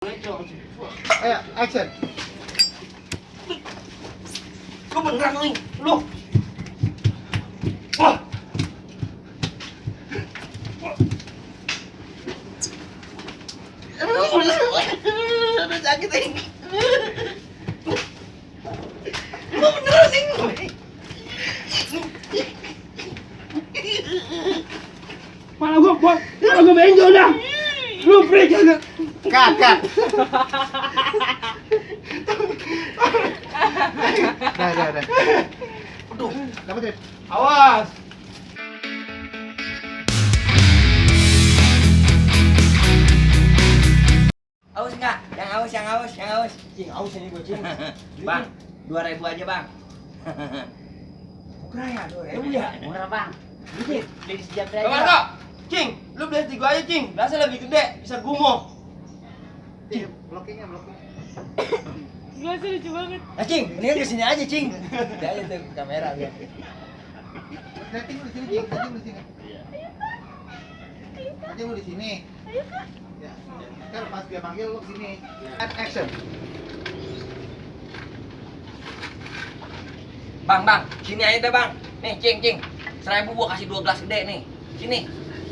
Ayo, action. Kau beneran nih, lu. Wah. Aduh, sakit ini. Lu beneran nih. Malah gua benjol dah. Lu break aja. Cut. Dah. Aduh, Dapat. Awas. aus enggak? Yang aus. Cing, aus ini gua cing. Bang, 2.000 aja, Bang. Beraya 2.000 ya. Murah bang, dikit, beli sejam aja. Bang Marco, cing, lu beli 3 aja cing. Rasanya lebih gede, bisa gumoh. Blokingnya. Gua sih lucu banget. Cing, mendingan kesini aja, Cing. Udah aja tuh kamera biar. Setting lu di sini, Cing. Setting lu di sini. Setting lu di sini. Ya. Ntar pas dia panggil lu sini. Action. Bang, sini aja deh, Bang. Nih, Cing. 1.000 gua kasih 2 gelas gede nih. Sini.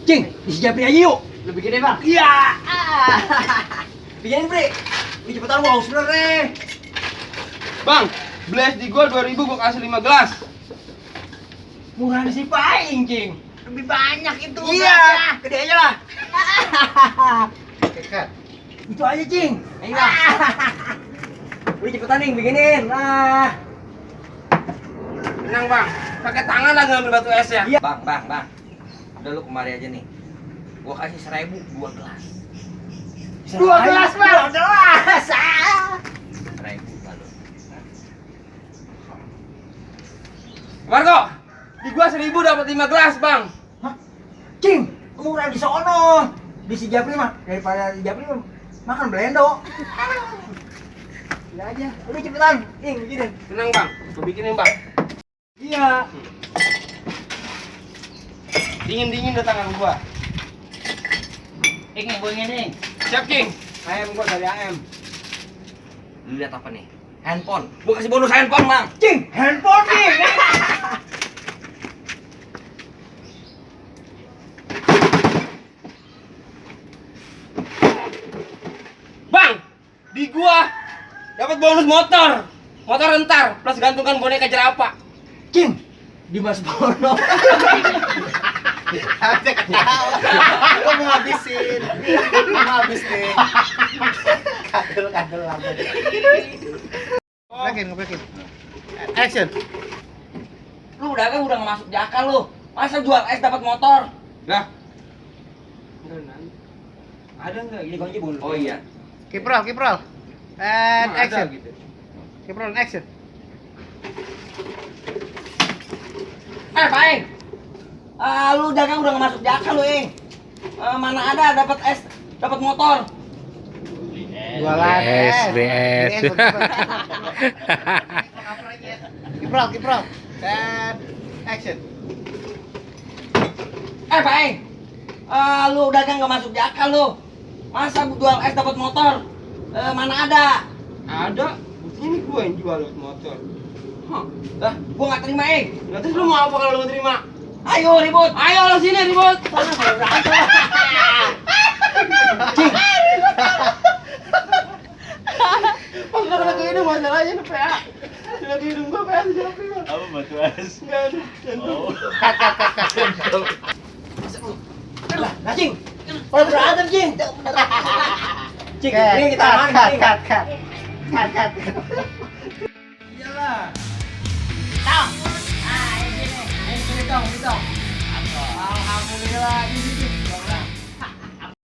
Cing, isi Japri aja yuk. Lebih gede bang. Iya. Bikin Bre. Ini cepetan gua haus bener nih. Bang, beli SD gua 2.000 gua kasih 5 gelas. Murah sih paling, Cing. Lebih banyak itu. Iya, gede aja lah. Oke, cut. Itu aja, Cing. Ayo lah. Udah cepetan nih bikinin. Nah. Tenang bang, pakai tangan lah ngambil batu es ya. Iya. Bang. Udah lu kemari aja nih. Gua kasih 1.000 2 gelas. 2 gelas bang. 2 gelas. 1.000 lalu. Marco, di gua 1.000 dapat 5 gelas bang. Hah? Cing, murah di sono. Di si Japri mah daripada di Japri mah makan blendo. Ya aja. Udah cepetan. Cing, bikinin. Tenang bang, gua bikinin bang. Iya. Dingin dah tangan gua. Ini gue ini. Siap King. AM gua dari AM. Lu lihat apa nih? Handphone. Gua kasih bonus handphone, Bang. Cing, handphone nih. Bang, di gua dapat bonus motor. Motor rentar plus gantungan boneka jerapah. Cing, di Mas Bono. Aja ketawa. Gua mau ngabisin. Gua mau habis nih. Kadel lama. Ngebrakin. Action. Lu udah nggak masuk jakal lu. Masa jual es dapat motor? Lah, Ada nggak? Ini kunci bonus. Oh iya. Keep roll. And emang ada action. gitu. Keep roll and action. Paeng. Lu dagang udah nggak masuk jakal lu, Eng. Mana ada dapat es, dapat motor. Jualan BS. Keep roll. And action. Paeng. Lu dagang nggak masuk jakal lu. Masa jual es dapat motor? Mana ada? Ada. Buktinya ini gua yang jual lewat motor. Hah, lah, gua nggak terima, Eng. Nah, terus lu mau apa kalau lu nggak terima? Ayo ribut. Ayo lu sini ribut. Sana saya berantem. Cing. Enggak lagi hidung masalahnya nih PA. Lagi hidung gua PA sudah prima. Apa batu es? Enggak ada. Oh. Lah, Cing. Kalau berantem, Cing. Cing, ini kita aman, Cing. Cut. Iyalah. Tong. Ah, ini sini. Ini dong. Alhamdulillah, ini